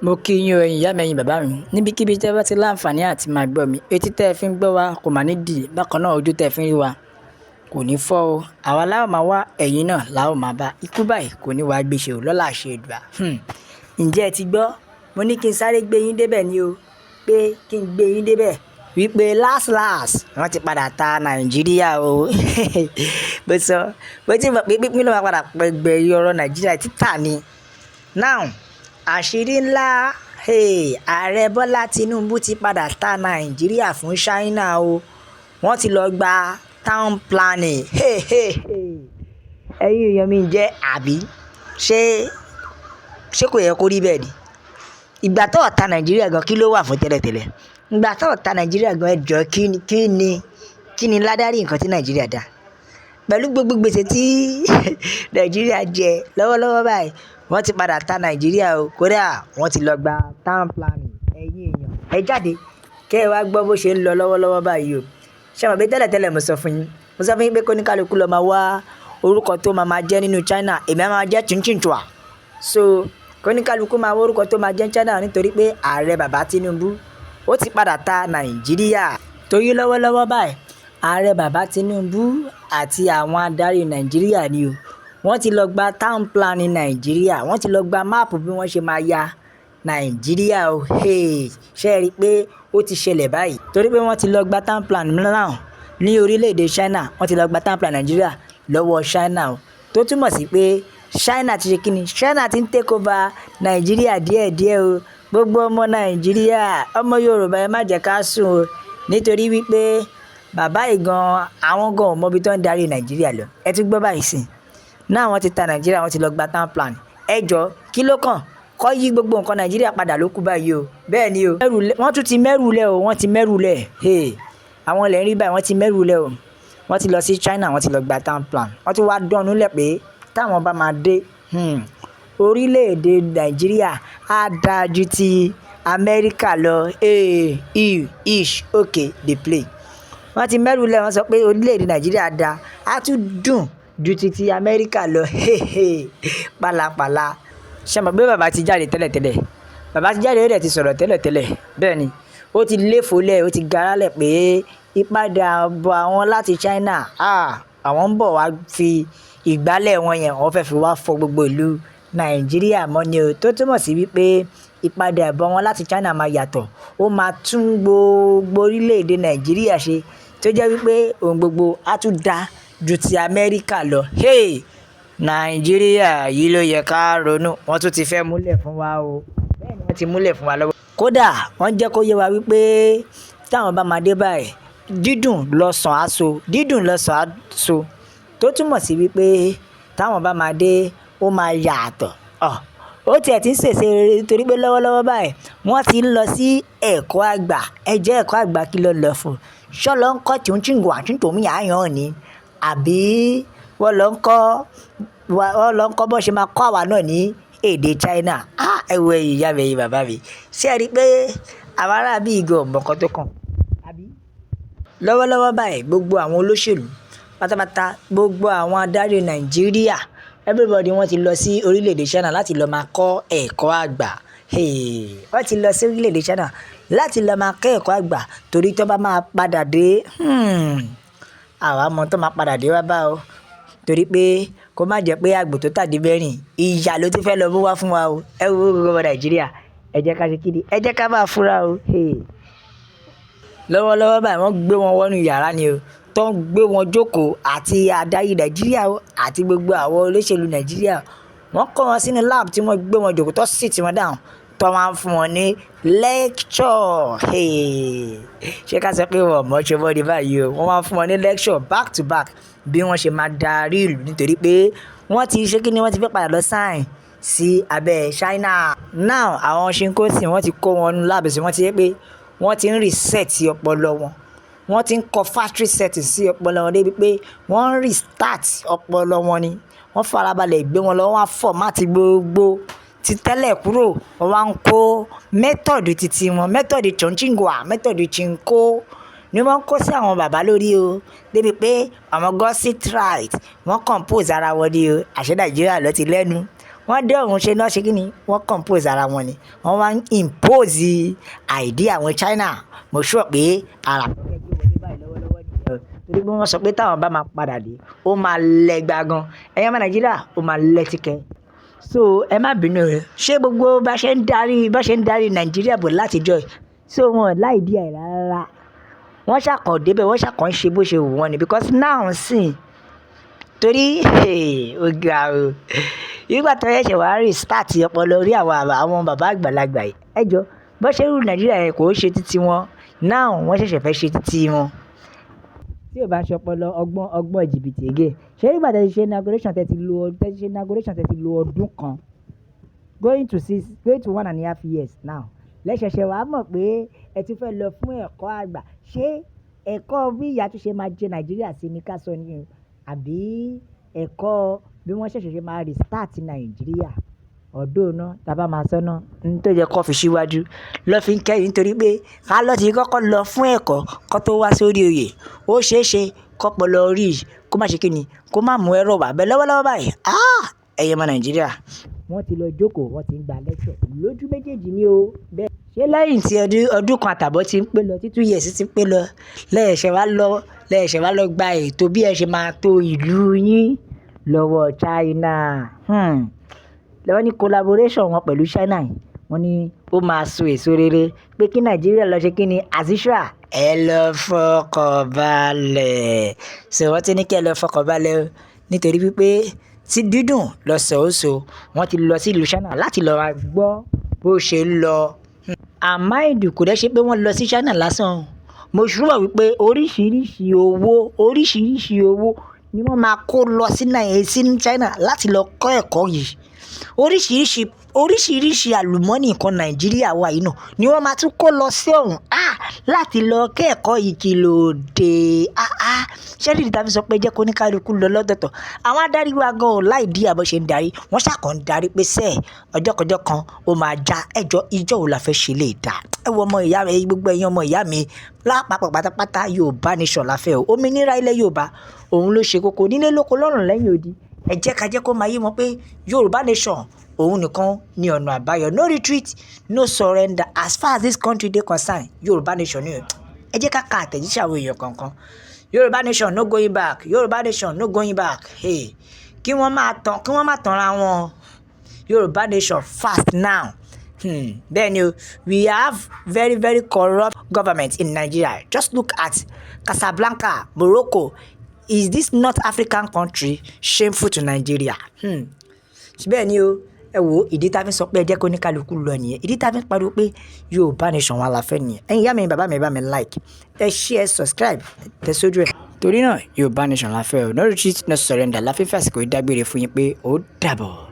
Mo kí yín o, ẹ̀yin ìyá mi, ẹ̀yin bàbá mi. Níbikíbi tẹ́ bá ti láǹfààní àti máa gbọ́ mi. Etí tẹ́ ẹ fi ń gbọ́ wa kò máa ní dì. Bákan náà ojú tẹ́ ẹ fi ń rí wa kò ní fọ́ o. Àwa la ó máa wá, ẹ̀yin náà la ó máa bá. Ikú báyìí kò ní wá gbéṣẹ́ o lọ́la àṣẹ Èdùà. Ǹjẹ́ ẹ ti gbọ́? Mo ní kí n sáré gbé yín débẹ̀ ni o. Pé kí n gbé yín débẹ̀. Wípé last wọ́n ti padà ta Nàìjíríà o. Bó sọ, bó ti mọ̀ pé pínpín ló máa padà pẹ̀gbẹ̀ ọ̀rọ̀ Nàìjíríà títà ni. Now, àṣírí ńlá, ààrẹ Bọ́lá Tinubu ti padà ta Nàìjíríà fún China o. Wọ́n ti lọ gba town planning. Ẹ̀yin èèyàn mi jẹ́ àbí ṣé kò yẹ kó rí bẹ́ẹ̀ ni? Ìgbà tó ta Nàìjíríà gan kí ló wà fún tẹ́lẹ̀tẹ́lẹ̀? Ìgbà tó ta Nàìjíríà gan ẹjọ́ kí ni ládàrí nǹkan tí Nàìjíríà dá? Pẹ̀lú gbogbo gbèsè tí Nàìjíríà jẹ lọ́wọ́lọ́wọ́ báyìí, wọ́n ti padà ta Nàìjíríà o. Kódà wọ́n ti lọ gba town planning. Ẹ̀yin èèyàn, ẹ jáde kẹ́ ẹ wá gbọ́ bó ṣe ń lọ lọ́wọ́lọ́wọ́ báyìí o. Ṣé mo pé tẹ́lẹ̀tẹ́lẹ̀ mo sọ fún yín pé kóníkálukú lọ máa wá orúkọ tó máa jẹ́ nínú China. Èmi á máa jẹ́ Chinchinchua. So kóníkálukú máa wá orúkọ tó máa jẹ́ China nítorí pé ààrẹ bàbá Tinubu ó ti padà ta Nàìjíríà. Torí lọ́wọ́lọ́wọ́ báyìí ààrẹ bàbá Tinubu àti àwọn adarí Nàìjíríà ni o. Wọ́n ti lọ gba town planning Nàìjíríà. Wọ́n ti lọ gba máàpù bí wọ́n ṣe máa ya Nàìjíríà o. Ṣé ẹ rí i pé ó ti ṣẹlẹ̀ báyìí? Torí pé wọ́n ti lọ gba town plan náà ní orílẹ̀-èdè China. Wọ́n ti lọ gba town plan Nàìjíríà lọ́wọ́ China o. Tó túmọ̀ sí pé China ti ṣe kíni? China ti ń take over Nàìjíríà díẹ̀díẹ̀ o. Gbogbo ọmọ Nàìjíríà, ọmọ Yorùbá ẹ má jẹ́ ká sùn o. Nítorí wípé bàbá ìgan àwọn gan ò mọ ibi tó ń darí Nàìjíríà lọ. Ẹ tún gbọ́ báyìí sí. Náà wọ́n ti ta Nàìjíríà, wọ́n ti lọ gba town plan. Ẹ jọ kí ló kàn? Kọ́ yí gbogbo nǹkan Nàìjíríà padà ló kú báyìí o. Bẹ́ẹ̀ ni o. Wọ́n tún ti mẹ́rù lẹ̀ o. Wọ́n ti mẹ́rù lẹ̀. Àwọn ilẹ̀ ń rí báyìí, wọ́n ti mẹ́rù lẹ̀ o. Wọ́n ti lọ sí China, wọ́n ti lọ gba town plan. Wọ́n ti wá dánú lẹ̀ pé táwọn bá máa dé orílẹ̀-èdè Nàìjíríà á dáa ju ti Amẹ́ríkà lọ. Okay, dey play. Wọ́n ti mẹ́rù lẹ̀, wọ́n sọ pé orílẹ̀-èdè Nàìjíríà dáa á tún dùn ju ti Amẹ́ríkà lọ. Pálapàla. Ṣé mo pé bàbá ti jáde tẹ́lẹ̀tẹ́lẹ̀? Bàbá ti jáde, ó dẹ̀ ti sọ̀rọ̀ tẹ́lẹ̀tẹ́lẹ̀. Bẹ́ẹ̀ ni, ó ti léfòlẹ̀, ó ti garálẹ̀ pé ìpadàbọ̀ àwọn láti China, àwọn ń bọ̀ wá fi ìgbálẹ̀ wọn yẹn, wọ́n fẹ́ fi wá fọ gbogbo ìlú Nàìjíríà mọ́ ni o. Tó túmọ̀ sí wípé ìpadàbọ̀ wọn láti China máa yàtọ̀. Ó máa tún gbogbo orílẹ̀-èdè Nàìjíríà ṣe. Tó jẹ́ wípé ohun gbogbo á tún dáa ju ti Amẹ́ríkà lọ. Nàìjíríà yìí ló yẹ ká ronú. Wọ́n tún ti fẹ́ múlẹ̀ fún wa o. Bẹ́ẹ̀ ni wọ́n ti múlẹ̀ fún wa lọ́wọ́. Kódà wọ́n jẹ́ kó yé wa wípé táwọn bá máa dé báyìí, dídùn lọ́sàn á so. Tó túmọ̀ sí wípé táwọn bá máa dé, ó máa yàtọ̀. Ó tiẹ̀ ti ń ṣèṣe rere torí pé lọ́wọ́lọ́wọ́ báyìí wọ́n ti ń lọ sí ẹ̀kọ́ àgbà. Ẹ jẹ́ ẹ̀kọ́ àgbà kí ló lọ fún? Ṣọ́ lọ ń kọ́ Chinchinchua Chintomi àyàn ni? Àbí wọ́n lọ ń kọ́ bó ṣe máa kọ́ àwa náà ní èdè China? Ẹ wo ẹ̀yin ìyá mi, ẹ̀yin bàbá mi. Ṣé ẹ rí i pé àwọn ará bí ìgò ọ̀mọ̀kan tó kàn? Àbí lọ́wọ́lọ́wọ́ báyìí gbogbo àwọn olóṣèlú pátápátá, gbogbo àwọn adarí Nàìjíríà, everybody wọ́n ti lọ sí orílẹ̀-èdè China láti lọ máa kọ́ ẹ̀kọ́ àgbà. Wọ́n ti lọ sí orílẹ̀-èdè China láti lọ máa kọ́ ẹ̀kọ́ àgbà torí tó bá máa padà dé, àwa mọ̀ tó máa padà dé wá bá o. Torí pé kó má jẹ́ pé àgbò tó tàdé bẹ́rìn, ìyà ló ti fẹ́ lọ mú wá fún wa o. Ẹ wo gbogbo ọmọ Nàìjíríà, ẹ jẹ́ ká ṣe kíni? Ẹ jẹ́ ká máa fura o. Lọ́wọ́lọ́wọ́ báyìí wọ́n gbé wọn wọnú yàrá ni o. Tó ń gbé wọn jókòó àti adarí Nàìjíríà o àti gbogbo àwọn olóṣèlú Nàìjíríà. Wọ́n kó wọn sínú lab tí wọ́n gbé wọn jókòó tó sit wọn down. Tó máa ń fún wọn ní lecture. Ṣé ká sọ pé wọ́n mọ̀ ṣe mọ́ ní báyìí o? Wọ́n máa ń fún wọn ní lecture back to back bí wọ́n ṣe máa darí ìlú nítorí pé wọ́n ti ṣe kíni? Wọ́n ti fẹ́ padà lọ sign sí abẹ́ China. Now àwọn Shinkosi wọ́n ti kó wọn nínú lab sí, wọ́n ti yẹ pé wọ́n ti ń reset ọpọlọ wọn. Wọ́n ti ń kọ factory setting sí ọpọlọ wọn débi pé wọ́n ń restart ọpọlọ wọn ni. Wọ́n farabalẹ̀ gbé wọn lọ, wọ́n á format gbogbo ti tẹ́lẹ̀ kúrò. Wọ́n wá ń kó method titi wọn, method Chinchinchua, method Chinko ni wọ́n kó sí àwọn bàbá lórí o. Débi pé àwọn God sit right, wọ́n compose ara wọn ni o. Àṣẹ Nàìjíríà ló ti lẹ́nu. wọ́n dé ọ̀run ṣe náà ṣe kí ni wọ́n compose ara wọn ni wọ́n wá ń impose idea àwọn China. Mo sure pé ara fẹ́ gbé wọlé báyìí lọ́wọ́lọ́wọ́ nìyẹn torí pé wọ́n sọ pé táwọn bá máa padà dé ó máa lẹ́gbàá gan ẹ̀yàn ọmọ Nàìjíríà ó máa lẹ́tìkẹ́. So ẹ má bínú rẹ ṣé gbogbo bá ṣe ń darí Nàìjíríà bọ̀ látijọ́ so wọn láì dí ẹ̀ rárá wọ́n ṣàkàn débẹ̀ wọ́n ṣàkàn ṣe bó ṣe wù wọ́n ni because now sìn torí ó ga o nígbà tó yẹ ṣe wàá rí start ọpọlọ orí àwọn bàbá àgbàlagbà yìí ẹjọ́ bó ṣe rú Nàìjíríà yẹn kò ṣe títí wọn now wọ́n ṣẹ̀ṣẹ̀ fẹ́ ṣe títí wọn tí ò bá ṣe ọpọlọ ọgbọ́n jìbìtì again ṣé nígbà tẹ́ ti ṣe inauguration tẹ́ ti lo ọdún kan going to 1.5 years now lẹ́sẹ̀ṣẹ̀ wàá mọ̀ pé ẹ ti fẹ́ lọ fún ẹ̀kọ́ àgbà ṣé ẹ̀kọ́ bí ìyá tó ṣe máa jẹ Nàìjíríà sí ní ká sọ ni o àbí ẹ̀kọ́ bí wọ́n ṣẹ̀ṣẹ̀ ṣe máa restart Nàìjíríà ọ̀dọ́ náà tàbá máa sọ náà tó yẹ kó fi síwájú lọ́ fi ń kẹ́yìn nítorí pé ká lọ́ ti kọ́kọ́ lọ fún ẹ̀kọ́ kó tó wá sórí oyè ó ṣeé ṣe kọ́pọ̀lọ orí kó má ṣe kí ni kó má mú ẹ̀rọ wà bẹ́ẹ̀ lọ́wọ́lọ́wọ́ báyìí ẹ̀yẹ ọmọ Nàìjíríà wọ́n ti lọ jókòó wọ́n ti ń gba lẹ́kṣọ̀ lójú méjèèjì ni o bẹ́ẹ̀ ṣé lẹ́yìn tí ọdún kan àtàbọ̀ ti ń pé lọ tí 2 years ti ń pé lọ lẹ́ẹ̀ṣẹ̀ wá lọ gba ètò bí ẹ ṣe máa tó ìlú yín lọ́wọ́ China lọ́wọ́ ní collaboration wọn pẹ̀lú China yìí wọ́n ní ó máa so èso rere pé kí Nàìjíríà lọ ṣe kí ni àzíṣà ẹ lọ fọkànbalẹ̀ ṣe wọ́n ti ní kí ẹ lọ fọkànbalẹ̀ nítorí wípé tí dídùn lọ́sọ̀ọ́sọ wọ́n ti lọ sí ìlú China láti lọ gbọ́ bó ṣe ń lọ. Àmáìdù kò dẹ́ ṣe pé wọ́n lọ sí China lásán mo ṣùgbọ́n wípé oríṣiríṣi owó ni wọ́n máa kó lọ sí China láti lọ kọ́ ẹ̀kọ́ yìí oríṣiríṣi àlùmọ́nì nǹkan Nàìjíríà wà yìí náà ni wọ́n máa tún kó lọ sí ọ̀hún láti lọ kẹ́ẹ̀kọ́ yìí kí ló dé ṣẹ́rí ìdí tàbí sọ pé jẹ́ kó ní kálukú lọ lọ́dọ̀tọ̀ àwọn adarí wa gan ò láì dí àbọ̀ ṣe ń darí wọ́n ṣàkàn ń darí pé sẹ́ẹ̀ ọjọ́kọjọ́ kan ó máa já ẹjọ́ ìjọ wo la fẹ́ ṣe lè dá ẹ wo ọmọ ìyá mi gbogbo ẹ̀yin ọmọ ìyá mi lápapọ̀ pátápátá Yorùbá nation la fẹ́ o òmìnira ilẹ̀ Yorùbá òun ló ṣe kókó nílé lóko lọ́rùn lẹ́yìn odi ẹ jẹ́ ká jẹ́ kó máa yé wọn pé Yorùbá nation òun nìkan ni ọ̀nà àbáyọ no retreat no surrender as far as this country dey concerned Yorùbá nation ni ẹ jẹ́ ká ka àtẹ̀jíṣẹ́ àwọn èèyàn kankan Yorùbá nation no going back Yorùbá nation no going back kí wọ́n má tanra wọn Yorùbá nation fast now bẹ́ẹ̀ ni we have very very corrupt government in Nigeria just look at Casablanca Morocco is this North African country shameful to Nigeria bẹ́ẹ̀ ni o ẹ wo ìdí tá a fi sọ pé ẹ jẹ́ kó ní kálukú lọ nìyẹn ìdí tá a fi pariwo pé Yorùbá nation wà láfẹ́ nìyẹn ẹ̀yin ìyá mi bàbá mi bá mi like ẹ share subscribe tẹ sójú ẹ̀ torí náà Yorùbá nation láfẹ́ o no retreat no surrender láfífẹ́ àsìkò ìdágbére fún yín pé ó dàbọ̀.